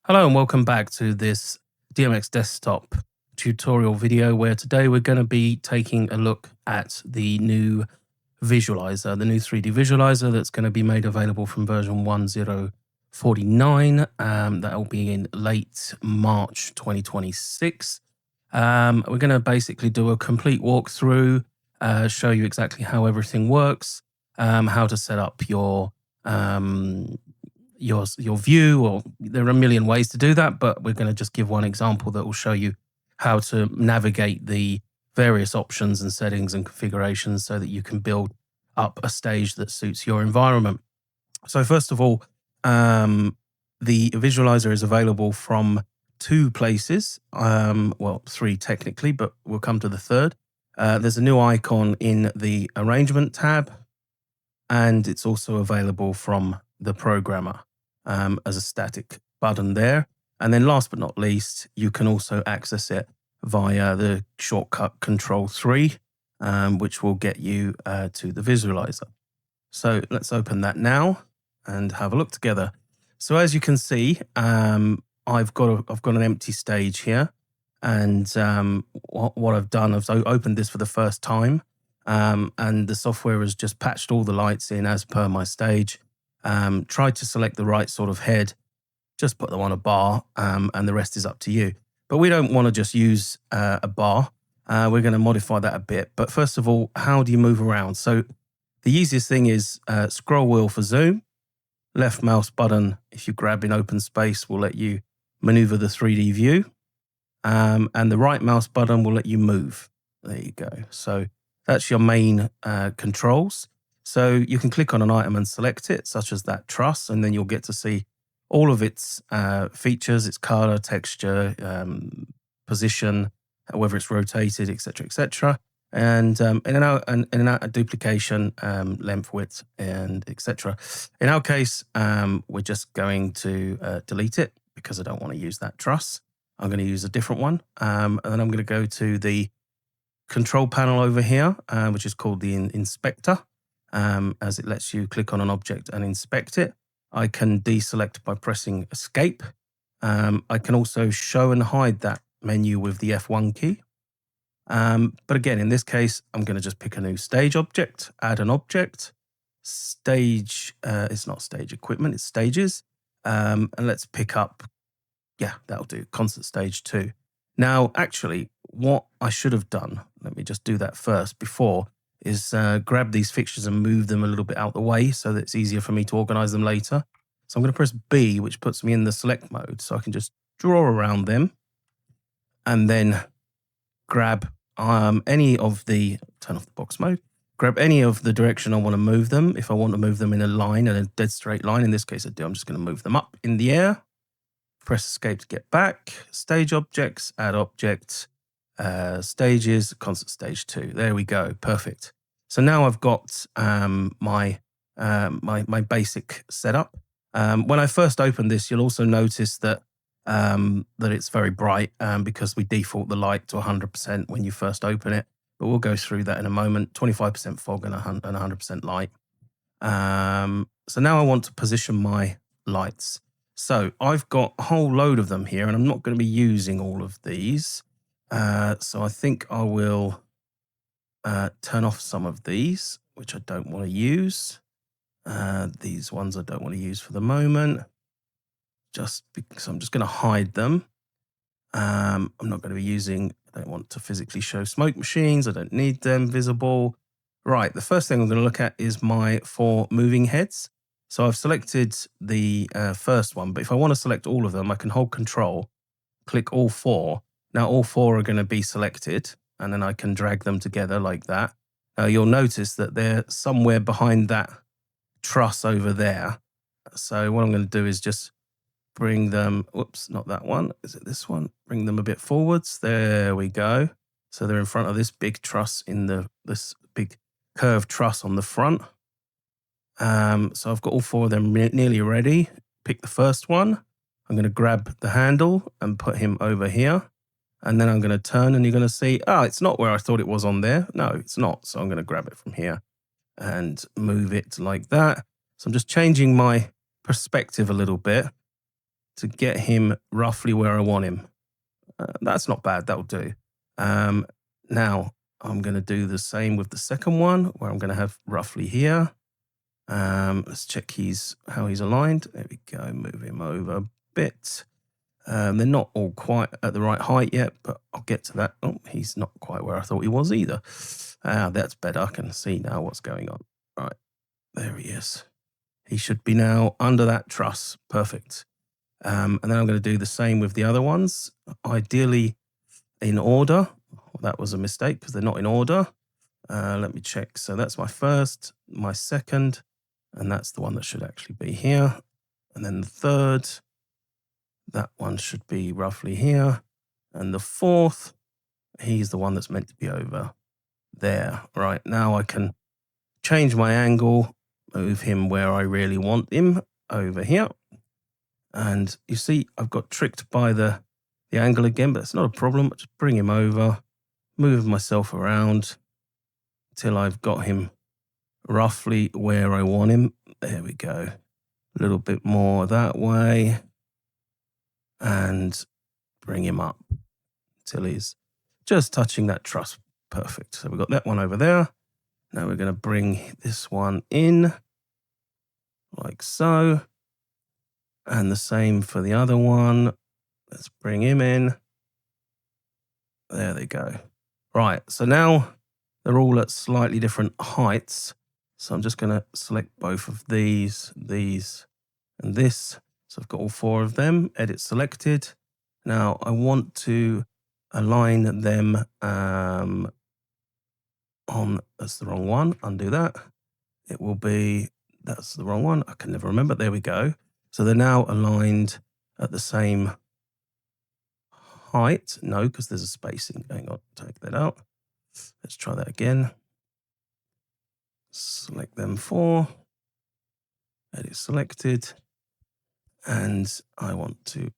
Hello and welcome back to this DMXDesktop tutorial video where today we're going to be taking a look at the new Visualiser, the new 3D Visualiser that's going to be made available from version 1.0.49. That will be in late March 2026. We're going to basically do a complete walkthrough, show you exactly how everything works, how to set up your view, or there are a million ways to do that, but we're going to just give one example that will show you how to navigate the various options and settings and configurations so that you can build up a stage that suits your environment. So first of all, the Visualiser is available from two places, well, three technically, but we'll come to the third. There's a new icon in the Arrangement tab, and it's also available from the programmer as a static button there. And then last but not least, you can also access it via the shortcut Control-3, which will get you to the Visualiser. So let's open that now and have a look together. So as you can see, I've got an empty stage here, and what I've done, I've opened this for the first time, and the software has just patched all the lights in as per my stage. Tried to select the right sort of head, just put them on a bar, and the rest is up to you. But we don't want to just use a bar. We're going to modify that a bit. But first of all, how do you move around? So the easiest thing is scroll wheel for zoom. Left mouse button, if you grab in open space, will let you maneuver the 3D view. And the right mouse button will let you move. There you go. So that's your main controls. So you can click on an item and select it, such as that truss, and then you'll get to see all of its features, its color, texture, position, whether it's rotated, etc., etc. And in and out, a duplication, length, width, and etc. In our case, we're just going to delete it because I don't want to use that truss. I'm going to use a different one, and then I'm going to go to the control panel over here, which is called the inspector. As it lets you click on an object and inspect it. I can deselect by pressing escape. I can also show and hide that menu with the F1 key. But again, in this case, I'm going to just pick a new stage object, add an object, stage, it's not stage equipment, it's stages. And let's pick up, yeah, that'll do, concert stage 2. Now, actually, what I should have done, let me just do that first before, is grab these fixtures and move them a little bit out the way so that it's easier for me to organize them later. So I'm going to press B, which puts me in the select mode. So I can just draw around them and then grab any of the, turn off the box mode, grab any of the direction I want to move them. If I want to move them in a line, a dead straight line, in this case I do, I'm just going to move them up in the air. Press escape to get back. Stage objects, add objects. Stages, concert stage 2. There we go. Perfect. So now I've got my basic setup. When I first opened this, you'll also notice that that it's very bright because we default the light to 100% when you first open it. But we'll go through that in a moment. 25% fog and 100% light. So now I want to position my lights. So I've got a whole load of them here, and I'm not going to be using all of these. So I think I will turn off some of these, which I don't want to use. These ones I don't want to use for the moment, just because I'm just going to hide them. I'm not going to be using, I don't want to physically show smoke machines. I don't need them visible. Right, the first thing I'm going to look at is my 4 moving heads. So I've selected the first one, but if I want to select all of them, I can hold Control, click all 4. Now all 4 are going to be selected, and then I can drag them together like that. Now you'll notice that they're somewhere behind that truss over there. So what I'm going to do is just bring them, whoops, not that one. Is it this one? Bring them a bit forwards. There we go. So they're in front of this big truss this big curved truss on the front. So I've got all 4 of them nearly ready. Pick the first one. I'm going to grab the handle and put him over here. And then I'm going to turn, and you're going to see, it's not where I thought it was on there. No, it's not. So I'm going to grab it from here and move it like that. So I'm just changing my perspective a little bit. to get him roughly where I want him. That's not bad, that'll do. Now, I'm going to do the same with the second one, where I'm going to have roughly here. Let's check how he's aligned. There we go, move him over a bit. They're not all quite at the right height yet, but I'll get to that. Oh, he's not quite where I thought he was either. That's better. I can see now what's going on. Right, there he is. He should be now under that truss. Perfect. And then I'm going to do the same with the other ones, ideally in order. That was a mistake because they're not in order. Let me check. So that's my first, my second, and that's the one that should actually be here. And then the third, that one should be roughly here. And the fourth, he's the one that's meant to be over there. Right, now I can change my angle, move him where I really want him, over here. And you see, I've got tricked by the angle again, but it's not a problem. Just bring him over, move myself around till I've got him roughly where I want him. There we go. A little bit more that way. And bring him up till he's just touching that truss. Perfect. So we've got that one over there. Now we're going to bring this one in like so. And the same for the other one. Let's bring him in. There they go. Right, so now they're all at slightly different heights. So I'm just going to select both of these, and this. So I've got all four of them, edit selected. Now I want to align them on, that's the wrong one, undo that. It will be, that's the wrong one, I can never remember, there we go. So they're now aligned at the same height. No, because there's a spacing. Hang on, take that out. Let's try that again. Select them four. Edit selected. And I want to,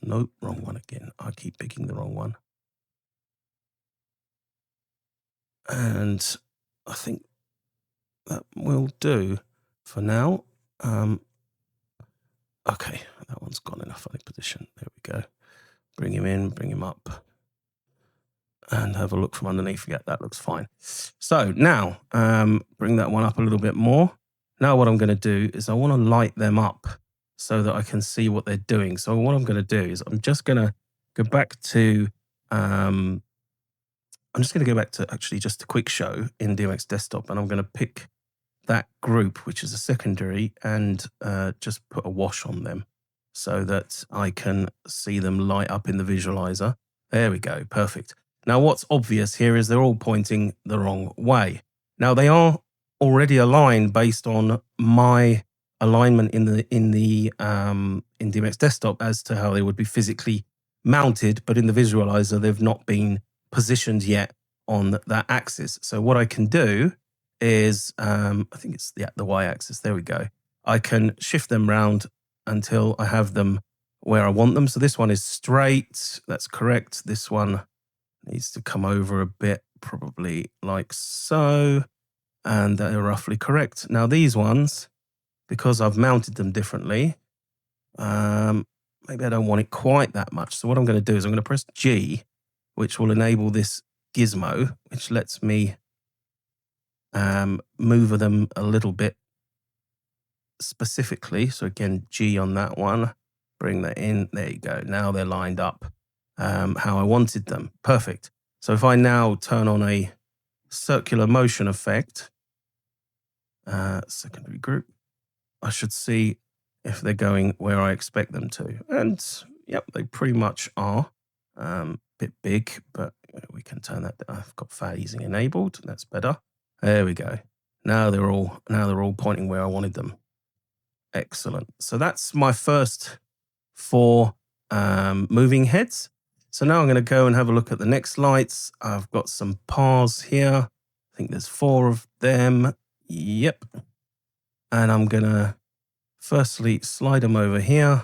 nope, wrong one again. I keep picking the wrong one. And I think that will do for now. Okay, that one's gone in a funny position. There we go. Bring him in, bring him up, and have a look from underneath. Yeah, that looks fine. So now, bring that one up a little bit more. Now what I'm going to do is I want to light them up so that I can see what they're doing. So what I'm going to do is I'm just going to go back to, I'm just going to go back to actually just a quick show in DMXDesktop, and I'm going to pick that group, which is a secondary, and just put a wash on them so that I can see them light up in the visualizer. There we go, perfect. Now what's obvious here is they're all pointing the wrong way. Now they are already aligned based on my alignment in DMXDesktop as to how they would be physically mounted, but in the visualizer they've not been positioned yet on that axis. So what I can do is, I think it's the y-axis, there we go. I can shift them round until I have them where I want them. So this one is straight, that's correct. This one needs to come over a bit, probably like so, and they're roughly correct. Now these ones, because I've mounted them differently, maybe I don't want it quite that much. So what I'm going to do is I'm going to press G, which will enable this gizmo, which lets me move them a little bit specifically. So again, G on that one, bring that in. There you go. Now they're lined up how I wanted them. Perfect. So if I now turn on a circular motion effect, secondary group, I should see if they're going where I expect them to. And yep, they pretty much are. Bit big, but we can turn that down. I've got phasing enabled. That's better. There we go. Now they're all pointing where I wanted them. Excellent. So that's my first four moving heads. So now I'm going to go and have a look at the next lights. I've got some pars here. I think there's 4 of them. Yep. And I'm going to firstly slide them over here,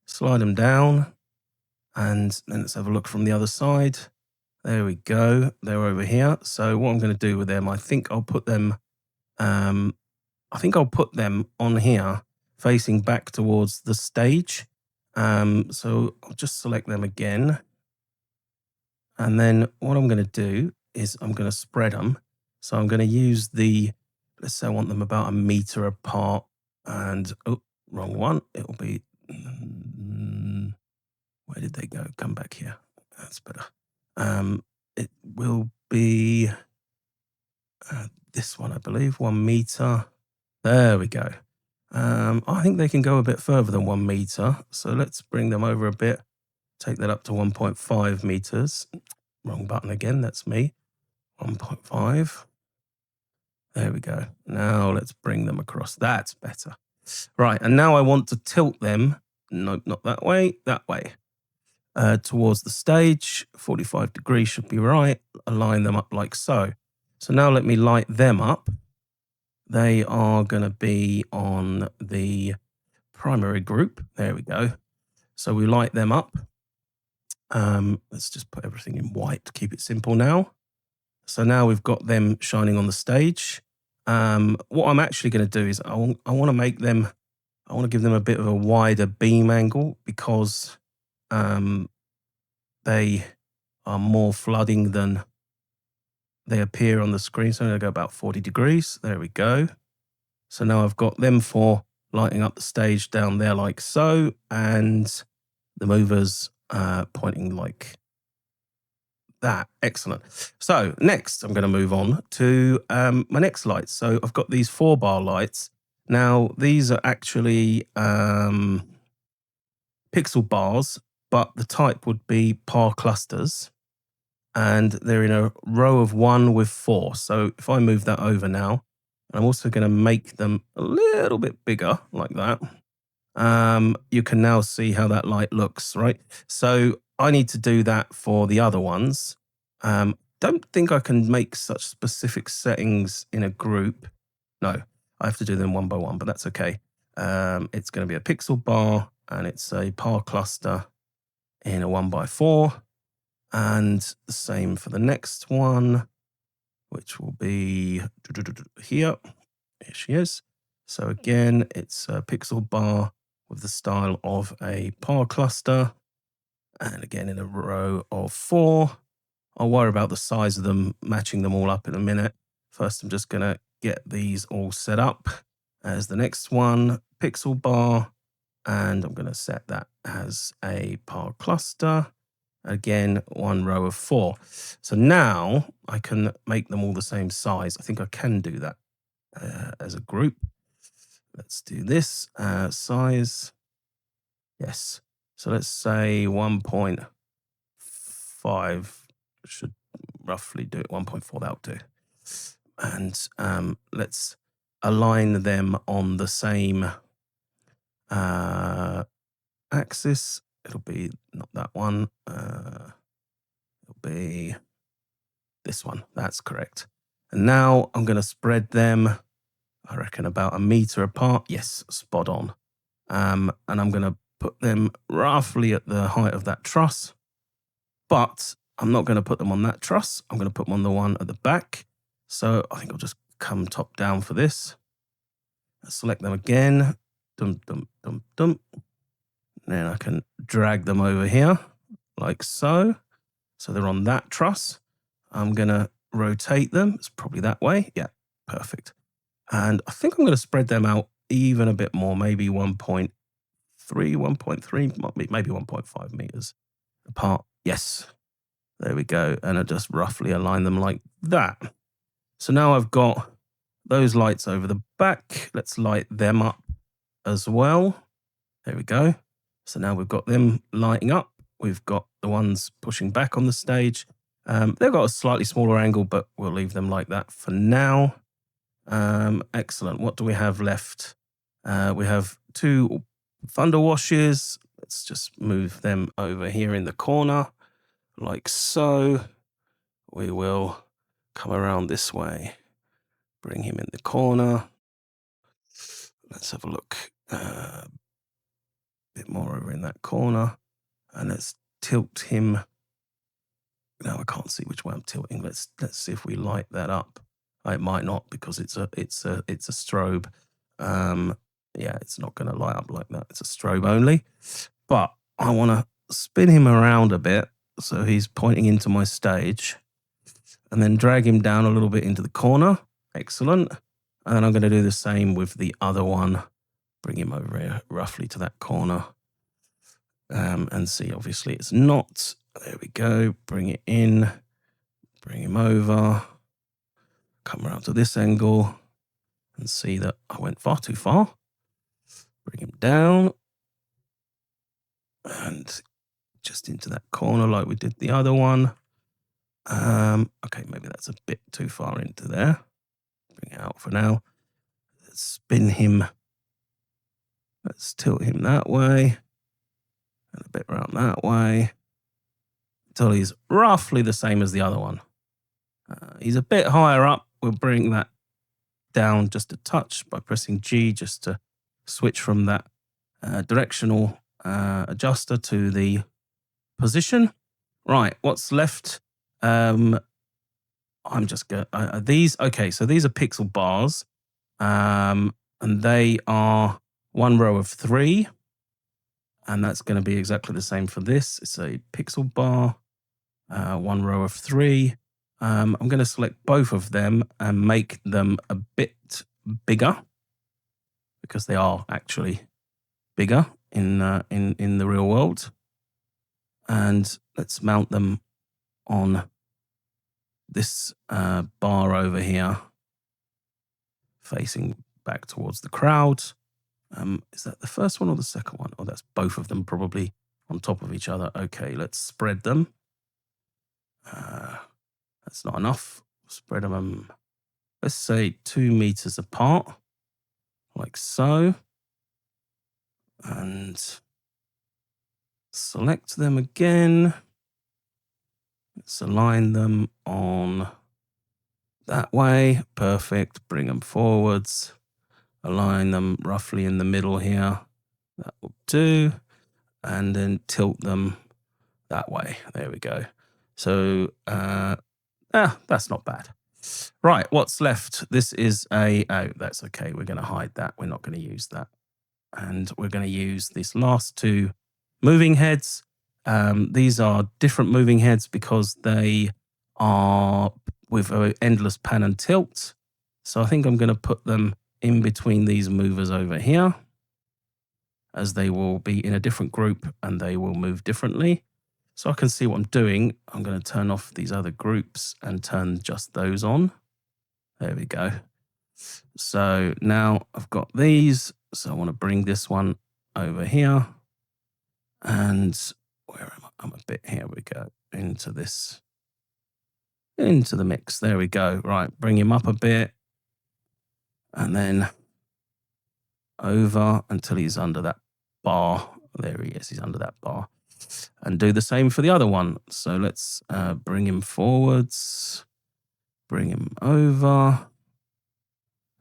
slide them down, and then let's have a look from the other side. There we go. They're over here. So what I'm going to do with them, I think I'll put them on here facing back towards the stage. So I'll just select them again. And then what I'm going to do is I'm going to spread them. So I'm going to use let's say I want them about 1 meter apart. And, oh, wrong one. It'll be, where did they go? Come back here. That's better. It will be this one, I believe, 1 meter. There we go. I think they can go a bit further than 1 meter. So let's bring them over a bit. Take that up to 1.5 meters. Wrong button again, that's me. 1.5. There we go. Now let's bring them across. That's better. Right, and now I want to tilt them. Nope, not that way, towards the stage. 45 degrees should be right. Align them up like so. So now let me light them up. They are going to be on the primary group. There we go. So we light them up. Let's just put everything in white to keep it simple now. So now we've got them shining on the stage. What I'm actually going to do is I want to give them a bit of a wider beam angle because they are more flooding than they appear on the screen. So I'm going to go about 40 degrees. There we go. So now I've got them for lighting up the stage down there like so, and the movers pointing like that. Excellent. So next I'm going to move on to my next lights. So I've got these 4-bar lights. Now these are actually pixel bars, but the type would be par clusters, and they're in a row of 1 with 4. So if I move that over now, I'm also going to make them a little bit bigger like that. You can now see how that light looks, right? So I need to do that for the other ones. Don't think I can make such specific settings in a group. No, I have to do them one by one, but that's okay. It's going to be a pixel bar, and it's a par cluster in a 1x4. And the same for the next one, which will be here. Here she is. So again, it's a pixel bar with the style of a par cluster, and again in a row of 4. I'll worry about the size of them, matching them all up in a minute. First, I'm just going to get these all set up as the next one, pixel bar, and I'm going to set that as a par cluster. Again, 1 row of 4. So now I can make them all the same size. I think I can do that as a group. Let's do this size. Yes. So let's say 1.5 should roughly do it. 1.4, that'll do. And let's align them on the same axis. It'll be not that one. It'll be this one. That's correct. And now I'm going to spread them, I reckon, about 1 meter apart. Yes, spot on. And I'm going to put them roughly at the height of that truss. But I'm not going to put them on that truss. I'm going to put them on the one at the back. So I think I'll just come top down for this. Select them again. Dum, dum, dum, dum. Then I can drag them over here like so. So they're on that truss. I'm going to rotate them. It's probably that way. Yeah, perfect. And I think I'm going to spread them out even a bit more, maybe 1.3, maybe 1.5 meters apart. Yes, there we go. And I just roughly align them like that. So now I've got those lights over the back. Let's light them up as well. There we go. So now we've got them lighting up. We've got the ones pushing back on the stage. They've got a slightly smaller angle, but we'll leave them like that for now. Excellent. What do we have left? We have 2 thunder washes. Let's just move them over here in the corner like so. We will come around this way. Bring him in the corner. Let's have a look. A bit more over in that corner. And let's tilt him. Now I can't see which way I'm tilting. Let's see if we light that up. It might not because it's a strobe. yeah, it's not going to light up like that. It's a strobe only. But I want to spin him around a bit so he's pointing into my stage, and then drag him down a little bit into the corner. Excellent. And then I'm going to do the same with the other one. Bring him over here roughly to that corner. And see, obviously it's not. There we go. Bring it in. Bring him over. Come around to this angle and see that I went far too far. Bring him down. And just into that corner like we did the other one. Okay, maybe that's a bit too far into there. Bring it out for now. Let's spin him. Let's tilt him that way. And a bit around that way. Until he's roughly the same as the other one. He's a bit higher up. We'll bring that down just a touch by pressing G just to switch from that directional adjuster to the position. Right, what's left? I'm just going these. Okay, so these are pixel bars, and they are one row of 3, and that's going to be exactly the same for this. It's a pixel bar, one row of 3. I'm going to select both of them and make them a bit bigger because they are actually bigger in the real world. And let's mount them on this bar over here, facing back towards the crowd. Is that the first one or the second one? Oh, that's both of them probably on top of each other. Okay, let's spread them. That's not enough. Spread them, let's say 2 meters apart, like so. And select them again. Let's align them on that way. Perfect. Bring them forwards. Align them roughly in the middle here. That will do. And then tilt them that way. There we go. So, that's not bad. Right, what's left? This is oh, that's okay. We're going to hide that. We're not going to use that. And we're going to use these last 2 moving heads. These are different moving heads because they are with an endless pan and tilt. So I think I'm going to put them in between these movers over here, as they will be in a different group and they will move differently. So I can see what I'm doing. I'm going to turn off these other groups and turn just those on. There we go. So now I've got these. So I want to bring this one over here. And where am I? I'm a bit, here we go, into this, into the mix. There we go. Right, bring him up a bit. And then over until he's under that bar. There he is, he's under that bar. And do the same for the other one. So let's bring him forwards, bring him over,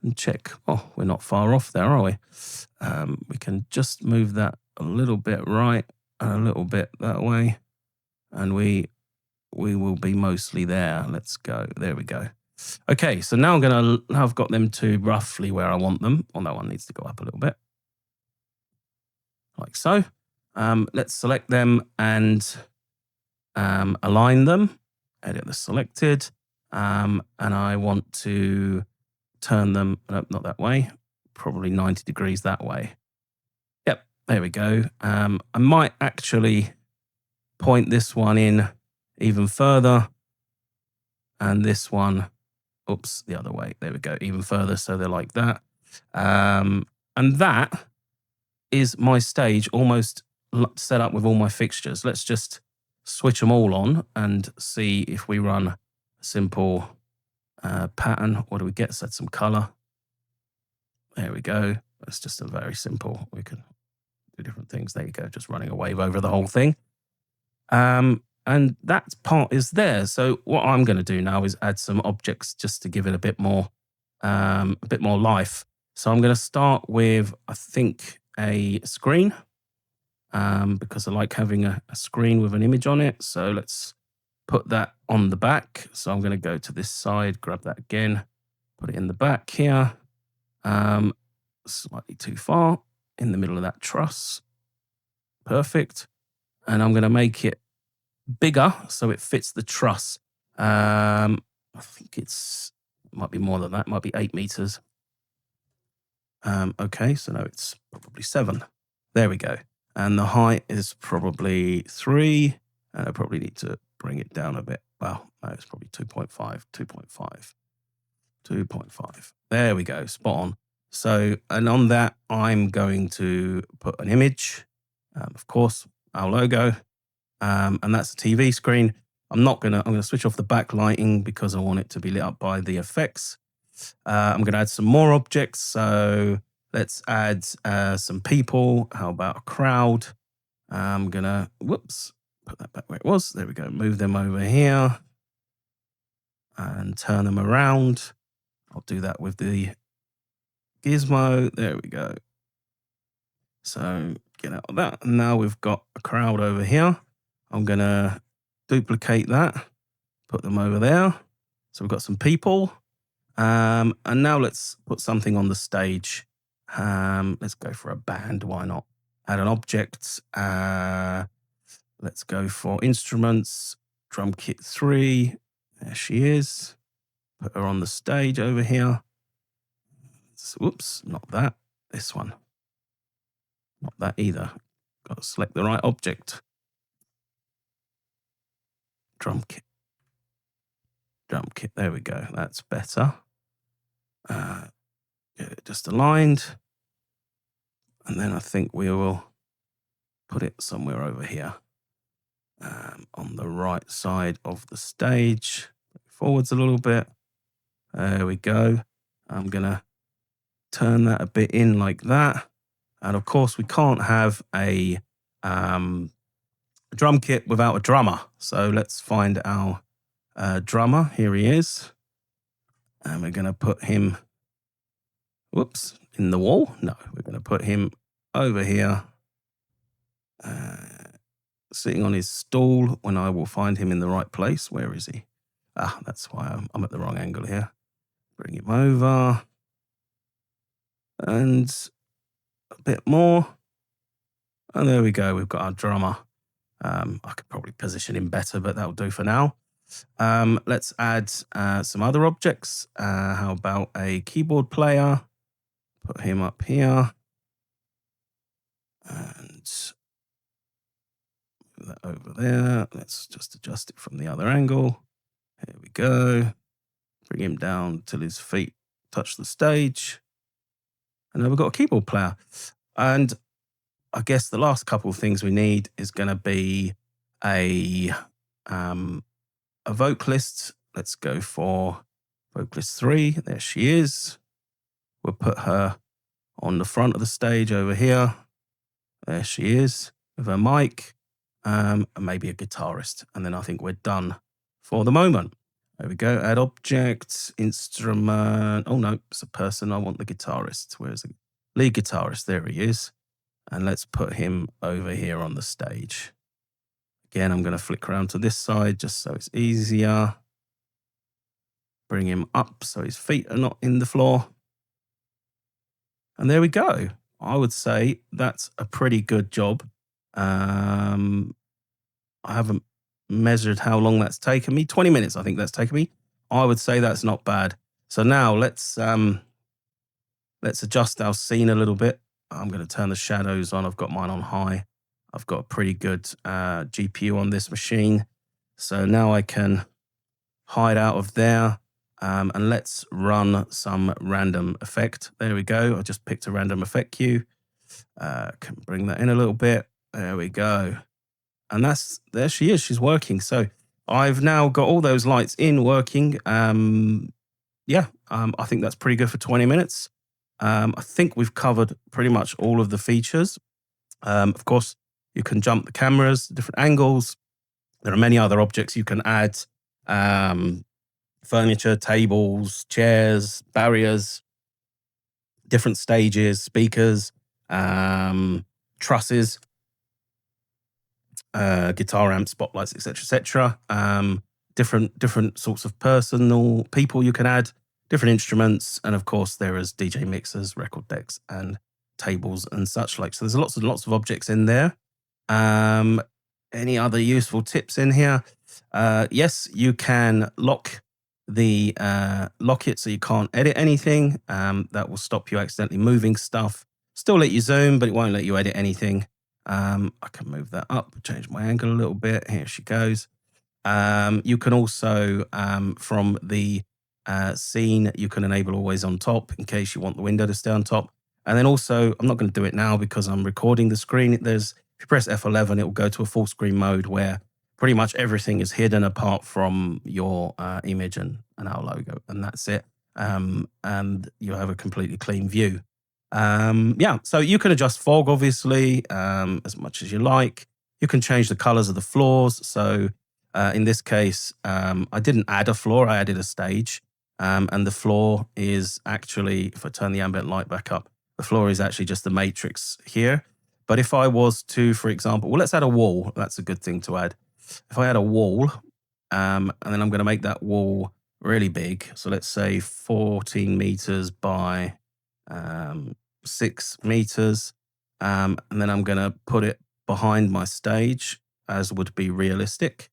and check. Oh, we're not far off there, are we? We can just move that a little bit right and a little bit that way, and we will be mostly there. Let's go. There we go. Okay, so now now I've got them to roughly where I want them. Oh, that one needs to go up a little bit, like so. Let's select them and align them. Edit the selected, and I want to turn them, nope, not that way, probably 90 degrees that way. Yep, there we go. I might actually point this one in even further, and this one, oops, the other way. There we go, even further, so they're like that. And that is my stage almost set up with all my fixtures. Let's just switch them all on and see if we run a simple pattern. What do we get? Set some color. There we go. It's just a very simple, we can do different things. There you go, just running a wave over the whole thing. And that part is there. So what I'm going to do now is add some objects just to give it a bit more life. So I'm going to start with, I think, a screen, because I like having a screen with an image on it. So let's put that on the back. So I'm going to go to this side, grab that again, put it in the back here. slightly too far in the middle of that truss. Perfect. And I'm going to make it bigger so it fits the truss. I think it might be more than that. It might be 8 meters. Okay, so no, it's probably 7. There we go. And the height is probably 3. And I probably need to bring it down a bit. Well, no, it's probably 2.5, 2.5, 2.5. There we go, spot on. So, and on that, I'm going to put an image, of course, our logo, and that's a TV screen. I'm going to switch off the backlighting because I want it to be lit up by the effects. I'm going to add some more objects. So let's add some people. How about a crowd? I'm going to, whoops, put that back where it was. There we go. Move them over here and turn them around. I'll do that with the gizmo. There we go. So get out of that. And now we've got a crowd over here. I'm going to duplicate that, put them over there. So we've got some people. And now let's put something on the stage. Let's go for a band. Why not? Add an object. Let's go for instruments. Drum kit 3. There she is. Put her on the stage over here. Whoops, not that. This one. Not that either. Got to select the right object. Drum kit. Drum kit. There we go. That's better. Get it just aligned. And then I think we will put it somewhere over here. On the right side of the stage. Forwards a little bit. There we go. I'm going to turn that a bit in like that. And of course, we can't have a drum kit without a drummer. So let's find our drummer. Here he is. And we're going to put him, whoops, in the wall. No, we're going to put him over here, sitting on his stool when I will find him in the right place. Where is he? Ah, that's why I'm at the wrong angle here. Bring him over. And a bit more. And there we go. We've got our drummer. I could probably position him better, but that'll do for now. Let's add some other objects. How about a keyboard player? Put him up here. And move that over there. Let's just adjust it from the other angle. Here we go. Bring him down till his feet touch the stage. And then we've got a keyboard player. And I guess the last couple of things we need is going to be a vocalist. Let's go for vocalist 3. There she is. We'll put her on the front of the stage over here. There she is with her mic, and maybe a guitarist. And then I think we're done for the moment. There we go. Add object, instrument. Oh no, it's a person. I want the guitarist. Where's the lead guitarist? There he is. And let's put him over here on the stage. Again, I'm going to flick around to this side just so it's easier. Bring him up so his feet are not in the floor. And there we go. I would say that's a pretty good job. I haven't measured how long that's taken me. 20 minutes, I think that's taken me. I would say that's not bad. So now let's adjust our scene a little bit. I'm going to turn the shadows on. I've got mine on high. I've got a pretty good GPU on this machine. So now I can hide out of there. And let's run some random effect. There we go. I just picked a random effect cue. Can bring that in a little bit. There we go. And there she is. She's working. So I've now got all those lights in working. I think that's pretty good for 20 minutes. I think we've covered pretty much all of the features. Of course, you can jump the cameras, different angles. There are many other objects you can add. Furniture, tables, chairs, barriers, different stages, speakers, trusses, guitar amps, spotlights, etc., etc. Different sorts of people you can add, different instruments, and of course there is DJ mixers, record decks, and tables and such like. So there's lots and lots of objects in there. Any other useful tips in here? Yes, you can lock it so you can't edit anything. That will stop you accidentally moving stuff. Still let you zoom, but it won't let you edit anything. I can move that up, change my angle a little bit. Here she goes. You can also, from the scene, you can enable always on top in case you want the window to stay on top. And then also, I'm not going to do it now because I'm recording the screen. If you press F11, it will go to a full screen mode where pretty much everything is hidden apart from your image and our logo, and that's it. And you have a completely clean view. Yeah, so you can adjust fog, obviously, as much as you like. You can change the colors of the floors. So in this case, I didn't add a floor, I added a stage. And the floor is actually, if I turn the ambient light back up, the floor is actually just the matrix here. But if I was to, for example, well, let's add a wall. That's a good thing to add. If I add a wall, and then I'm going to make that wall really big. So let's say 14 meters by 6 meters. And then I'm going to put it behind my stage, as would be realistic.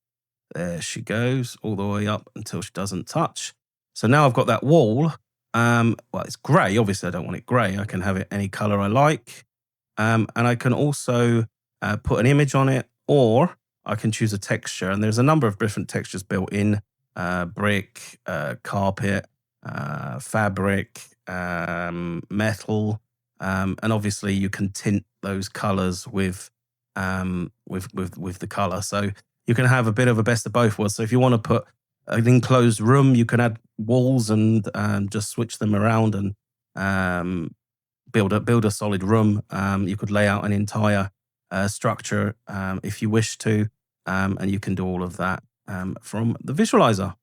There she goes, all the way up until she doesn't touch. So now I've got that wall. Well, it's grey. Obviously, I don't want it grey. I can have it any color I like. And I can also put an image on it, or I can choose a texture. And there's a number of different textures built in: brick, carpet, fabric, metal. And obviously, you can tint those colors with the color. So you can have a bit of a best of both worlds. So if you want to put an enclosed room, you can add walls and just switch them around and build a solid room. You could lay out an entire structure if you wish to, and you can do all of that from the visualizer.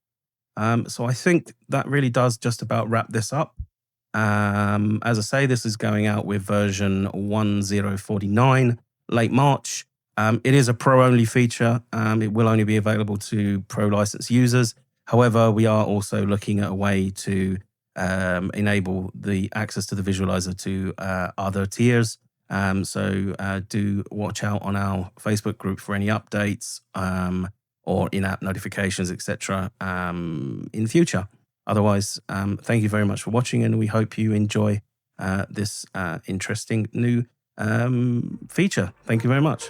So I think that really does just about wrap this up. As I say, this is going out with version 1049 late March. It is a pro-only feature. It will only be available to pro license users. However, we are also looking at a way to enable the access to the visualizer to other tiers. So do watch out on our Facebook group for any updates or in-app notifications, etc. In the future. Otherwise, thank you very much for watching, and we hope you enjoy this interesting new feature. Thank you very much.